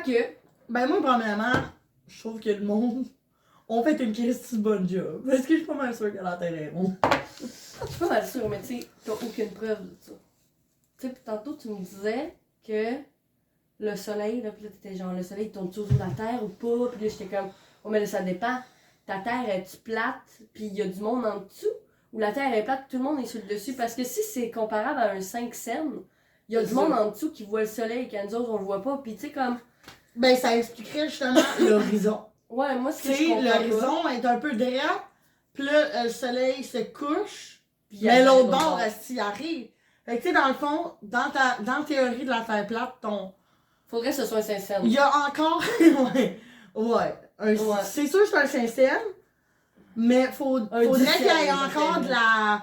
Fait que... Ben moi, premièrement, je trouve que le monde ont fait une Christie bonne job. Parce que je suis pas mal sûre que la Terre est ronde. Je suis pas mal sûre, mais tu sais, t'as aucune preuve de ça. Tu sais, tantôt, tu me disais que le soleil, là, pis là, t'étais genre, le soleil tourne autour de la Terre ou pas? Pis là, j'étais comme, oh, mais là, ça dépend. Ta Terre, est-tu plate, pis il y a du monde en dessous? Ou la Terre est plate, tout le monde est sur le dessus? Parce que si c'est comparable à un 5 cents, il y a du monde en dessous qui voit le soleil, quand nous autres, on le voit pas. Pis tu sais, comme... Ben, ça expliquerait justement l'horizon. Ouais, moi, ce que Tu je sais, comprends l'horizon est un peu droit, pis là, le soleil se couche, Puis mais l'autre bord, s'y arrive. Fait que tu sais, dans le fond, dans la théorie de la Terre plate, Faudrait que ce soit un 5 cents. il y a encore... ouais. C'est sûr que c'est un 5 cents, mais faudrait qu'il y ait encore de la...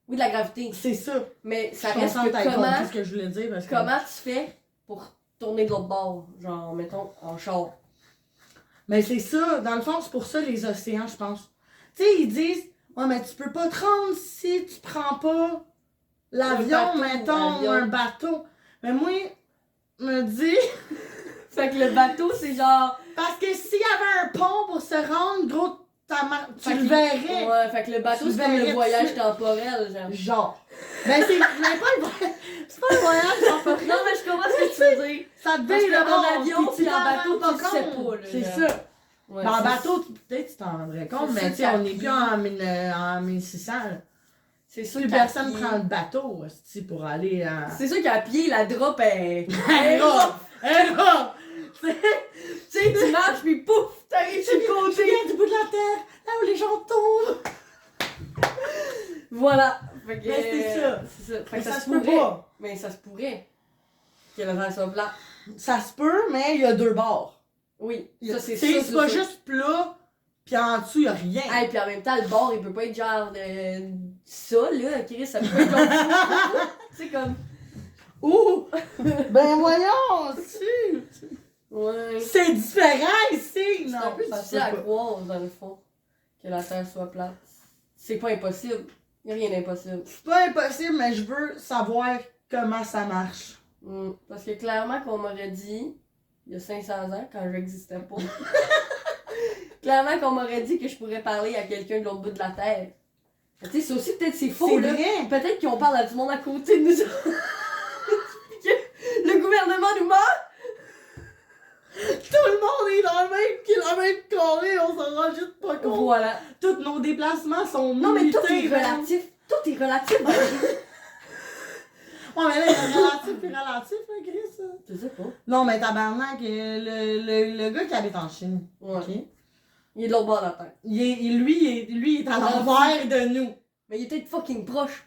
Oui, de la gravité. C'est ça. Mais ça Je reste comprends que comment... ce que je voulais dire. Parce que... Comment tu fais pour tourner de l'autre bord? Genre, mettons, en char. Mais c'est ça. Dans le fond, c'est pour ça les océans, je pense. Tu sais, ils disent, ouais, mais tu peux pas te rendre si tu prends pas l'avion, mettons, ou un bateau. Mais moi, me dis... Fait que le bateau, c'est genre... Parce que s'il y avait un pont pour se rendre, gros, tu le verrais. Ouais, fait que le bateau, c'est comme le voyage temporel, genre. Genre. Ben, c'est pas le voyage. C'est pas le voyage temporel. Non, mais je comprends ce que tu veux dire. Ça te Parce dit le qu'en avion, puis en bateau, tu sais pas, là. C'est genre. ça. Ouais, Dans le c'est- bateau, peut-être tu t'en rendrais compte, C'est mais tu sais, ça on n'est qui- plus en 1600. Là. C'est sûr Plus qu'à personne pied- prend le bateau aussi pour aller à. C'est sûr qu'à pied, la drop est... Elle va! Elle va! Tu sais, tu marches, puis pouf, t'arrives sur le Tu côté. viens du bout de la terre, là où les gens tombent! Voilà. Fait que... Mais c'est ça. C'est ça. Fait Mais que ça se peut pourrait. pas. Mais ça se pourrait. Que la terre soit plate. Ça se peut, mais il y a deux bords. Oui. Il y a- Ça, c'est C'est ça. pas juste plat, pis en dessous, il y a rien. Ah, et puis en même temps, le bord, il peut pas être genre de... Ça, là, Chris, ça peut être genre... C'est comme... Ouh! Ben voyons! Tu... Ouais. C'est différent ici! C'est un peu difficile à croire, dans le fond, que la Terre soit plate. C'est pas impossible. Y a rien d'impossible. C'est pas impossible, mais je veux savoir comment ça marche. Parce que clairement, qu'on m'aurait dit, il y a 500 ans, quand j'existais pas, clairement qu'on m'aurait dit que je pourrais parler à quelqu'un de l'autre bout de la Terre. Tu sais, c'est aussi peut-être c'est faux, C'est là. vrai! Peut-être qu'on parle à du monde à côté de nous autres. Que le gouvernement nous ment. Tout le monde est dans le même kilomètre carré, on s'en rend juste pas compte. Voilà. Tous nos déplacements sont Non, mais tout est minutés, man. relatif. Tout est relatif dans la vie. Ouais, mais là, il y a relatif et relatif, hein, Chris. Je sais pas. Non, mais tabarnak, le gars qui habite en Chine, Ouais. ok? Il est de l'autre bord de la Terre. Lui, il est à l'envers de nous. Mais il est peut-être fucking proche.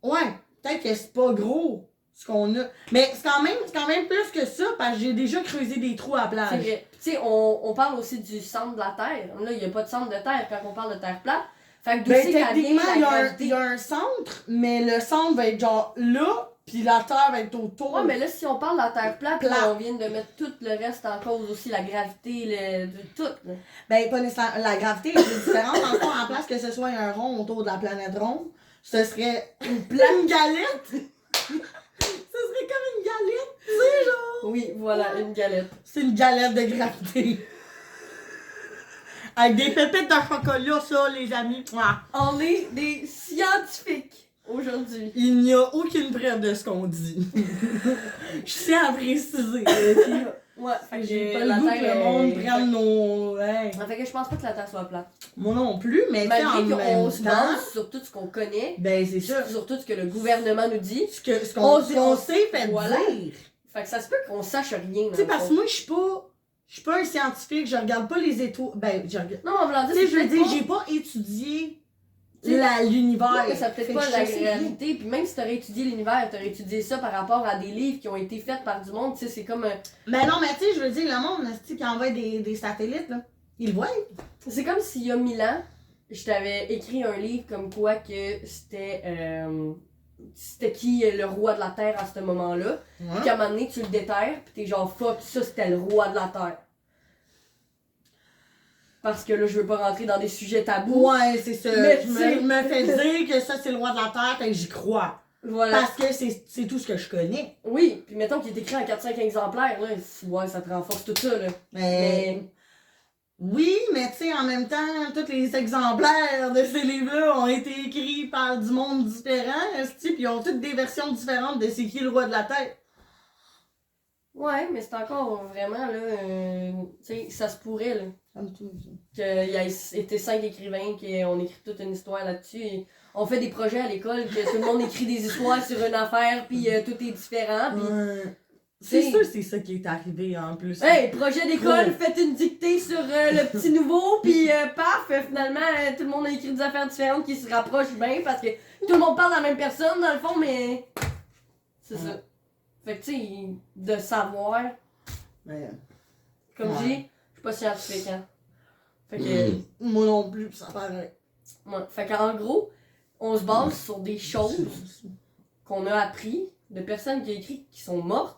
Ouais, peut-être que c'est pas gros, ce qu'on a. Mais c'est quand même plus que ça, parce que j'ai déjà creusé des trous à la plage. C'est vrai. Tu sais, on parle aussi du centre de la Terre. Là, il n'y a pas de centre de Terre quand on parle de Terre plate. Fait que d'où Ben, c'est qu'elle vient techniquement, la il gravité. y a un centre, mais le centre va être genre là, puis la Terre va être autour. Ouais, mais là, si on parle de la Terre plate, Plate. là, on vient de mettre tout le reste en cause aussi, la gravité, tout. Là. Ben, pas nécessairement. La gravité est différente. En fond, en place que ce soit un rond autour de la planète ronde, ce serait une galette. Ce serait comme une galette, tu sais, genre. Oui, voilà, une galette. C'est une galette de gravité. Avec des pépites de chocolat, ça, les amis. Mouah. On est des scientifiques aujourd'hui. Il n'y a aucune preuve de ce qu'on dit. Je tiens à préciser. Ouais, fait que J'ai pas la le goût que Terre le monde est- prenne nos... Ouais. Fait que je pense pas que la Terre soit plate. Moi non plus, mais tu sais, en Malgré qu'on même se temps... base sur tout ce qu'on connaît, Ben, c'est ça. sur tout ce que le gouvernement nous dit. Ce On qu'on s'est fait voilà. dire. Fait que ça se peut qu'on sache rien. Tu sais, parce que moi, je suis pas un scientifique, je regarde pas les étoiles. Ben, je regarde. Non, on va Tu sais, je veux dire, j'ai pas étudié Tu sais, l'univers. non, mais ça peut-être Fait pas que la je sais rien. réalité. Puis même si t'aurais étudié l'univers, t'aurais étudié ça par rapport à des livres qui ont été faits par du monde. Tu sais, c'est comme. Ben non, mais tu sais, je veux dire, le monde, tu sais, qui envoie des satellites, là, ils le voient. C'est comme s'il y a 1000 ans, je t'avais écrit un livre comme quoi que c'était. C'était qui le roi de la Terre à ce moment-là. Puis qu'à un moment donné, tu le déterres, puis t'es genre fuck, ça c'était le roi de la Terre. Parce que là, je veux pas rentrer dans des sujets tabous. Ouais, c'est ça. Mais Je tu sais- me fais dire que ça, c'est le roi de la Terre, fait que j'y crois. Voilà. Parce que c'est tout ce que je connais. Oui, puis mettons qu'il est écrit en 4-5 exemplaires, là, ouais, ça te renforce tout ça, là. Mais... Oui, mais tu sais, en même temps, tous les exemplaires de ces livres-là ont été écrits par du monde différent, puis ils ont toutes des versions différentes de c'est qui le roi de la Terre. Ouais, mais c'est encore vraiment, là, tu sais, ça se pourrait, là. Comme tout. Qu'il y a été 5 écrivains, qu'on écrit toute une histoire là-dessus. Et on fait des projets à l'école, que tout le monde écrit des histoires sur une affaire, puis tout est différent, puis... C'est sûr, c'est ça qui est arrivé en plus. Hey, projet d'école, faites une dictée sur le petit nouveau, puis paf, finalement, tout le monde a écrit des affaires différentes qui se rapprochent bien parce que tout le monde parle de la même personne dans le fond, mais. C'est ça. Fait que tu sais, de savoir. Ouais. Comme je dis, je suis pas scientifique, hein. Fait que. Moi non plus, ça paraît. Ouais. Fait qu'en gros, on se base sur des choses qu'on a appris de personnes qui ont écrit qui sont mortes.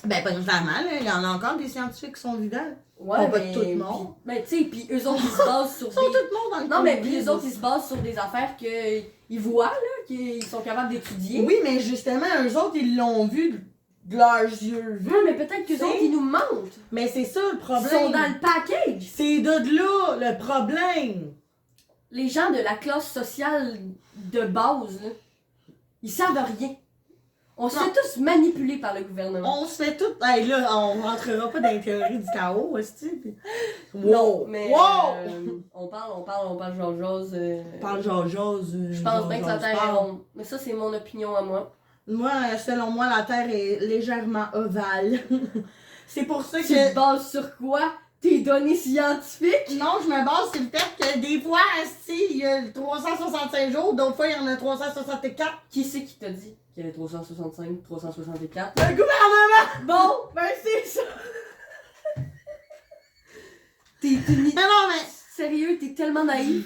Ben, pas nécessairement, là. Il y en a encore des scientifiques qui sont vivants. Ouais, pas mais... tout le monde. Ben, tu sais, pis eux autres, ils se basent sur Ils sont des... tout le monde dans le Non, mais Covid. pis eux autres, ils se basent sur des affaires qu'ils voient, là, qu'ils sont capables d'étudier. Oui, mais justement, eux autres, ils l'ont vu de leurs yeux. Non, mais peut-être qu'eux autres, ils nous mentent. Mais c'est ça le Ils problème. sont dans le package. C'est de là le problème. Les gens de la classe sociale de base, là, ils savent rien. On se fait tous manipuler par le gouvernement. On se fait tout. Hey, là, on rentrera pas dans les théories du chaos, aussi. Puis... Non, mais Wow! on parle Georges. Parle Georges. Je pense bien que la Terre est ronde. Mais ça, c'est mon opinion à moi. Moi, selon moi, la Terre est légèrement ovale. C'est pour ça que... Tu te bases sur quoi? Tes données scientifiques? Non, je me base sur le fait que des fois, il y a 365 jours, d'autres fois, il y en a 364. Qui c'est qui t'a dit qu'il y avait 365, 364? Le gouvernement! Bon, ben c'est ça! T'es Mais non, mais... sérieux, t'es tellement naïf.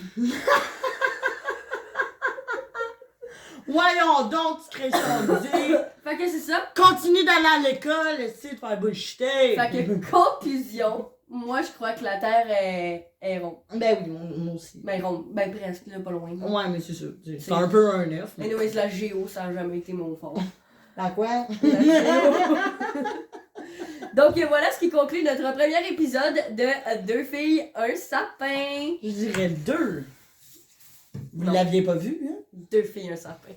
Voyons donc, tu crées ça dire. Fait que c'est ça. Continue d'aller à l'école, essaie de faire bullshiter. Fait que conclusion, moi je crois que la Terre est ronde. Ben oui, moi aussi. Ben ronde, ben presque, là, pas loin. Ouais, mais c'est ça. C'est un peu un œuf. Mais... Anyways, la géo, ça a jamais été mon fort. La quoi? La géo. Donc voilà ce qui conclut notre premier épisode de Deux filles, un sapin. Je dirais 2. Vous Non. l'aviez pas vu, hein? Deux filles, un sapin.